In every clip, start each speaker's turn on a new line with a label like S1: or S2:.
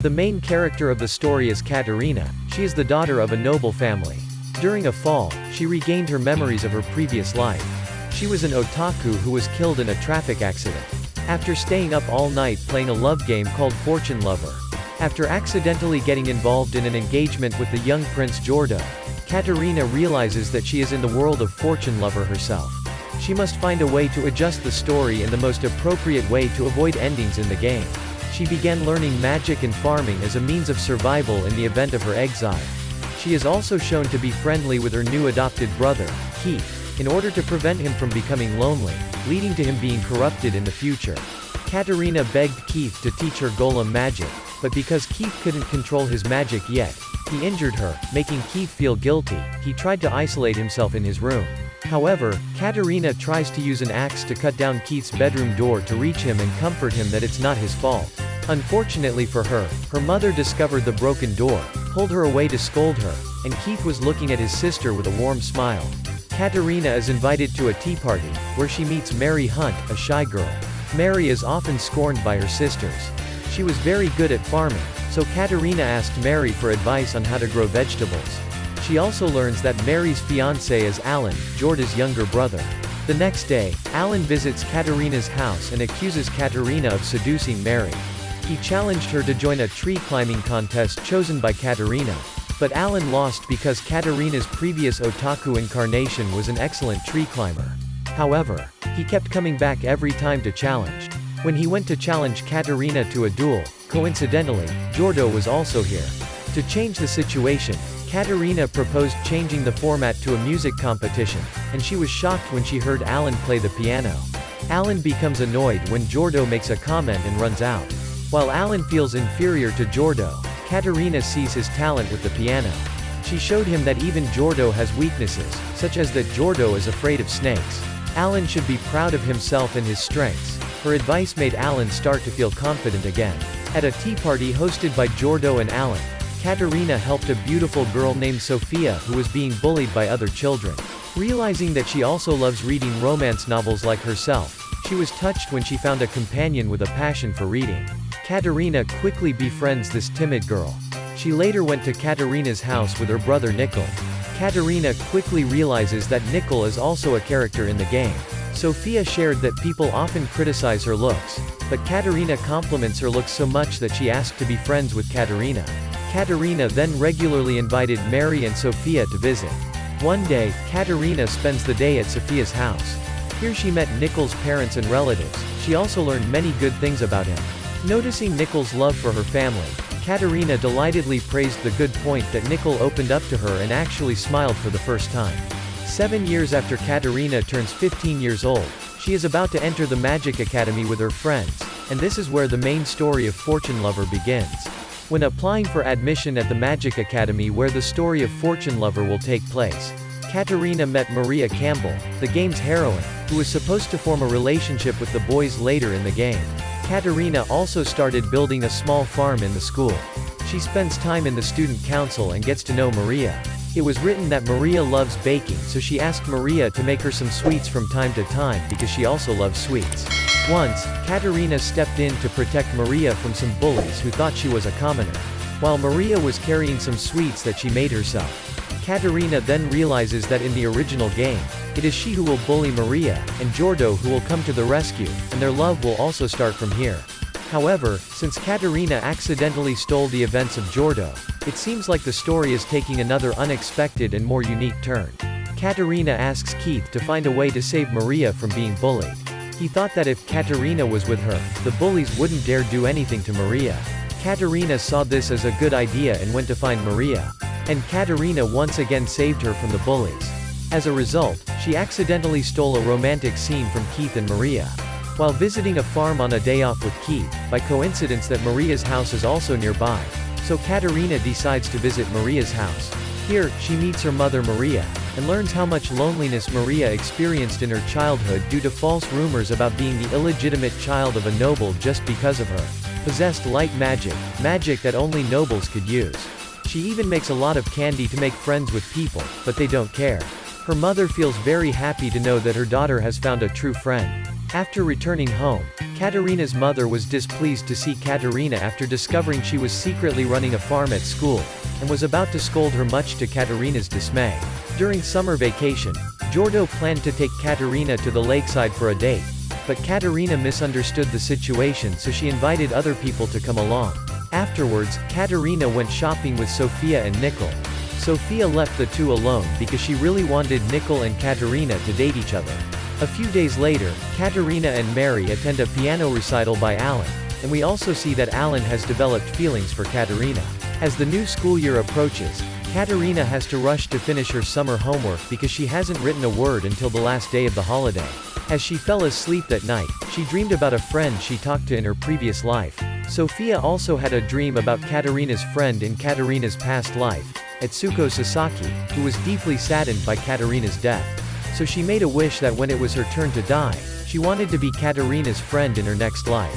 S1: The main character of the story is Katerina. She is the daughter of a noble family. During a fall, she regained her memories of her previous life. She was an otaku who was killed in a traffic accident. After staying up all night playing a love game called Fortune Lover. After accidentally getting involved in an engagement with the young Prince Jordo, Katerina realizes that she is in the world of Fortune Lover herself. She must find a way to adjust the story in the most appropriate way to avoid endings in the game. She began learning magic and farming as a means of survival in the event of her exile. She is also shown to be friendly with her new adopted brother, Keith, in order to prevent him from becoming lonely, leading to him being corrupted in the future. Katerina begged Keith to teach her golem magic, but because Keith couldn't control his magic yet, he injured her, making Keith feel guilty. He tried to isolate himself in his room. However, Katerina tries to use an axe to cut down Keith's bedroom door to reach him and comfort him that it's not his fault. Unfortunately for her, her mother discovered the broken door, pulled her away to scold her, and Keith was looking at his sister with a warm smile. Katerina is invited to a tea party, where she meets Mary Hunt, a shy girl. Mary is often scorned by her sisters. She was very good at farming, so Katerina asked Mary for advice on how to grow vegetables. She also learns that Mary's fiancé is Alan, Jorda's younger brother. The next day, Alan visits Katerina's house and accuses Katerina of seducing Mary. He challenged her to join a tree climbing contest chosen by Katerina. But Alan lost because Katerina's previous otaku incarnation was an excellent tree climber. However, he kept coming back every time to challenge. When he went to challenge Katerina to a duel, coincidentally, Jordo was also here. To change the situation, Katerina proposed changing the format to a music competition, and she was shocked when she heard Alan play the piano. Alan becomes annoyed when Jordo makes a comment and runs out. While Alan feels inferior to Jordo, Katerina sees his talent with the piano. She showed him that even Jordo has weaknesses, such as that Jordo is afraid of snakes. Alan should be proud of himself and his strengths. Her advice made Alan start to feel confident again. At a tea party hosted by Jordo and Alan, Katerina helped a beautiful girl named Sophia who was being bullied by other children. Realizing that she also loves reading romance novels like herself, she was touched when she found a companion with a passion for reading. Katerina quickly befriends this timid girl. She later went to Katerina's house with her brother Nickel. Katerina quickly realizes that Nickel is also a character in the game. Sophia shared that people often criticize her looks, but Katerina compliments her looks so much that she asked to be friends with Katerina. Katerina then regularly invited Mary and Sophia to visit. One day, Katerina spends the day at Sophia's house. Here she met Nickel's parents and relatives. She also learned many good things about him. Noticing Nickel's love for her family, Katerina delightedly praised the good point that Nickel opened up to her and actually smiled for the first time. 7 years after Katerina turns 15 years old, she is about to enter the Magic Academy with her friends, and this is where the main story of Fortune Lover begins. When applying for admission at the Magic Academy where the story of Fortune Lover will take place, Katerina met Maria Campbell, the game's heroine, who was supposed to form a relationship with the boys later in the game. Katerina also started building a small farm in the school. She spends time in the student council and gets to know Maria. It was written that Maria loves baking, so she asked Maria to make her some sweets from time to time because she also loves sweets. Once, Katerina stepped in to protect Maria from some bullies who thought she was a commoner. While Maria was carrying some sweets that she made herself, Katerina then realizes that in the original game, it is she who will bully Maria, and Jordo who will come to the rescue, and their love will also start from here. However, since Katerina accidentally stole the events of Jordo, it seems like the story is taking another unexpected and more unique turn. Katerina asks Keith to find a way to save Maria from being bullied. He thought that if Katerina was with her, the bullies wouldn't dare do anything to Maria. Katerina saw this as a good idea and went to find Maria. And Katerina once again saved her from the bullies. As a result, she accidentally stole a romantic scene from Keith and Maria. While visiting a farm on a day off with Keith, by coincidence that Maria's house is also nearby, so Katerina decides to visit Maria's house. Here, she meets her mother Maria, and learns how much loneliness Maria experienced in her childhood due to false rumors about being the illegitimate child of a noble just because of her possessed light magic, magic that only nobles could use. She even makes a lot of candy to make friends with people, but they don't care. Her mother feels very happy to know that her daughter has found a true friend. After returning home, Katerina's mother was displeased to see Katerina after discovering she was secretly running a farm at school, and was about to scold her much to Katerina's dismay. During summer vacation, Giordo planned to take Katerina to the lakeside for a date, but Katerina misunderstood the situation, so she invited other people to come along. Afterwards, Katerina went shopping with Sofia and Nicole. Sofia left the two alone because she really wanted Nicole and Katerina to date each other. A few days later, Katerina and Mary attend a piano recital by Alan, and we also see that Alan has developed feelings for Katerina. As the new school year approaches, Katerina has to rush to finish her summer homework because she hasn't written a word until the last day of the holiday. As she fell asleep that night, she dreamed about a friend she talked to in her previous life. Sofia also had a dream about Katerina's friend in Katerina's past life, Etsuko Sasaki, who was deeply saddened by Katerina's death. So she made a wish that when it was her turn to die, she wanted to be Katerina's friend in her next life.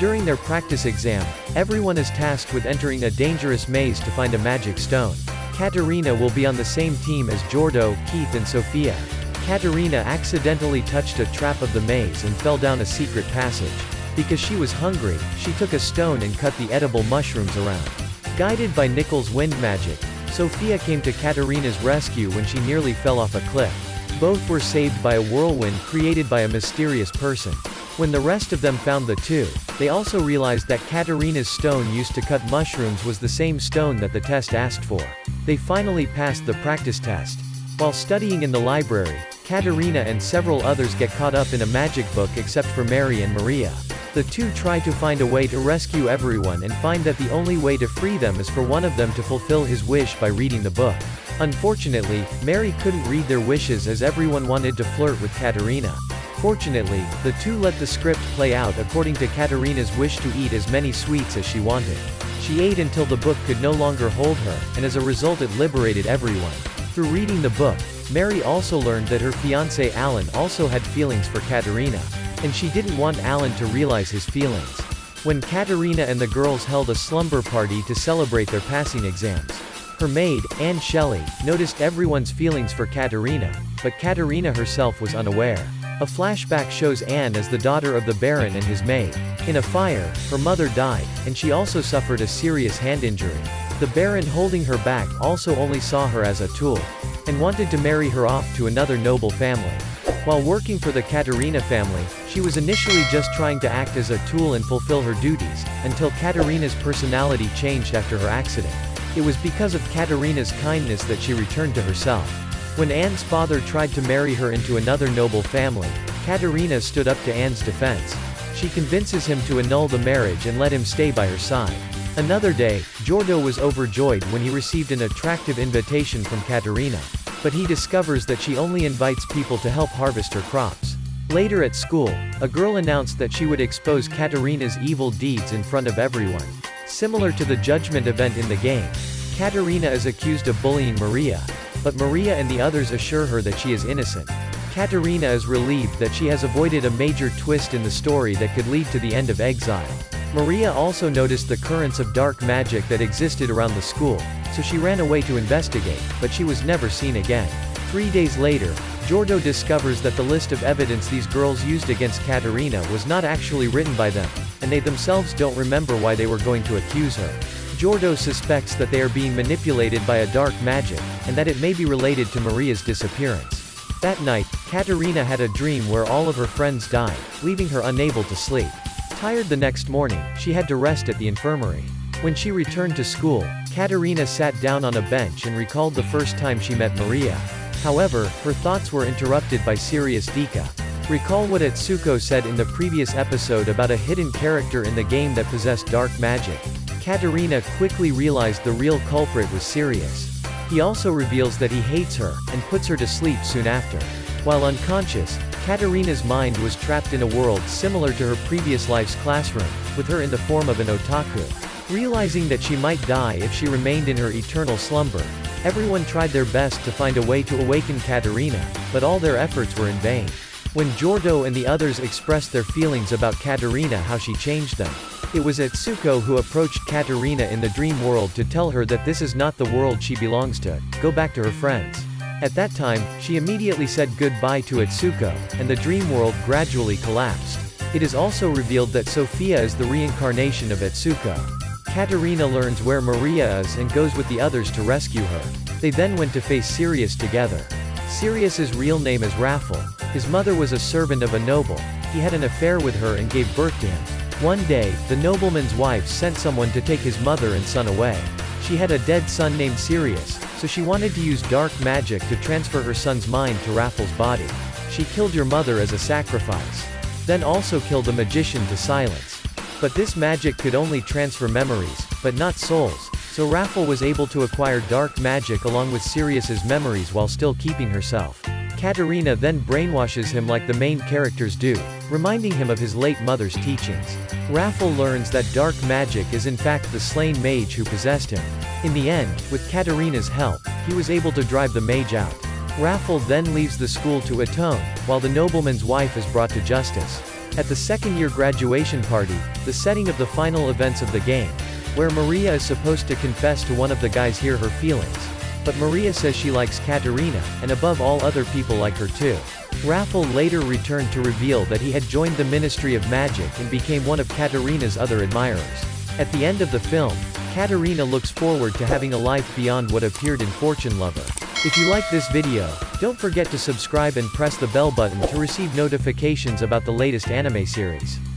S1: During their practice exam, everyone is tasked with entering a dangerous maze to find a magic stone. Katerina will be on the same team as Giordo, Keith and Sofia. Katerina accidentally touched a trap of the maze and fell down a secret passage. Because she was hungry, she took a stone and cut the edible mushrooms around. Guided by Nicole's wind magic, Sofia came to Katerina's rescue when she nearly fell off a cliff. Both were saved by a whirlwind created by a mysterious person. When the rest of them found the two, they also realized that Katerina's stone used to cut mushrooms was the same stone that the test asked for. They finally passed the practice test. While studying in the library, Katerina and several others get caught up in a magic book except for Mary and Maria. The two try to find a way to rescue everyone and find that the only way to free them is for one of them to fulfill his wish by reading the book. Unfortunately, Mary couldn't read their wishes as everyone wanted to flirt with Katerina. Fortunately, the two let the script play out according to Katerina's wish to eat as many sweets as she wanted. She ate until the book could no longer hold her, and as a result it liberated everyone. Through reading the book, Mary also learned that her fiancé Alan also had feelings for Katerina, and she didn't want Alan to realize his feelings. When Katerina and the girls held a slumber party to celebrate their passing exams, her maid, Anne Shelley, noticed everyone's feelings for Katerina, but Katerina herself was unaware. A flashback shows Anne as the daughter of the Baron and his maid. In a fire, her mother died, and she also suffered a serious hand injury. The Baron holding her back also only saw her as a tool, and wanted to marry her off to another noble family. While working for the Katerina family, she was initially just trying to act as a tool and fulfill her duties, until Katerina's personality changed after her accident. It was because of Katerina's kindness that she returned to herself. When Anne's father tried to marry her into another noble family, Katerina stood up to Anne's defense. She convinces him to annul the marriage and let him stay by her side. Another day, Giordo was overjoyed when he received an attractive invitation from Katerina. But he discovers that she only invites people to help harvest her crops. Later at school, a girl announced that she would expose Katerina's evil deeds in front of everyone. Similar to the judgment event in the game, Katerina is accused of bullying Maria, but Maria and the others assure her that she is innocent. Katerina is relieved that she has avoided a major twist in the story that could lead to the end of exile. Maria also noticed the currents of dark magic that existed around the school, so she ran away to investigate, but she was never seen again. 3 days later, Giordo discovers that the list of evidence these girls used against Katerina was not actually written by them, and they themselves don't remember why they were going to accuse her. Giordo suspects that they are being manipulated by a dark magic, and that it may be related to Maria's disappearance. That night, Katerina had a dream where all of her friends died, leaving her unable to sleep. Tired the next morning, she had to rest at the infirmary. When she returned to school, Katerina sat down on a bench and recalled the first time she met Maria. However, her thoughts were interrupted by Sirius Dika. Recall what Etsuko said in the previous episode about a hidden character in the game that possessed dark magic. Katerina quickly realized the real culprit was Sirius. He also reveals that he hates her, and puts her to sleep soon after. While unconscious, Katerina's mind was trapped in a world similar to her previous life's classroom, with her in the form of an otaku. Realizing that she might die if she remained in her eternal slumber, everyone tried their best to find a way to awaken Katerina, but all their efforts were in vain. When Giordo and the others expressed their feelings about Katerina, how she changed them, it was Etsuko who approached Katerina in the dream world to tell her that this is not the world she belongs to, go back to her friends. At that time, she immediately said goodbye to Etsuko, and the dream world gradually collapsed. It is also revealed that Sophia is the reincarnation of Etsuko. Katerina learns where Maria is and goes with the others to rescue her. They then went to face Sirius together. Sirius's real name is Raffle. His mother was a servant of a noble. He had an affair with her and gave birth to him. One day, the nobleman's wife sent someone to take his mother and son away. She had a dead son named Sirius, so she wanted to use dark magic to transfer her son's mind to Raffle's body. She killed your mother as a sacrifice. Then also killed the magician to silence. But this magic could only transfer memories, but not souls, so Raffle was able to acquire dark magic along with Sirius's memories while still keeping herself. Katerina then brainwashes him like the main characters do, reminding him of his late mother's teachings. Raffle learns that dark magic is in fact the slain mage who possessed him. In the end, with Katerina's help, he was able to drive the mage out. Raffle then leaves the school to atone, while the nobleman's wife is brought to justice. At the second-year graduation party, the setting of the final events of the game, where Maria is supposed to confess to one of the guys hear her feelings. But Maria says she likes Katerina, and above all other people like her too. Raffle later returned to reveal that he had joined the Ministry of Magic and became one of Katerina's other admirers. At the end of the film, Katerina looks forward to having a life beyond what appeared in Fortune Lover. If you like this video, don't forget to subscribe and press the bell button to receive notifications about the latest anime series.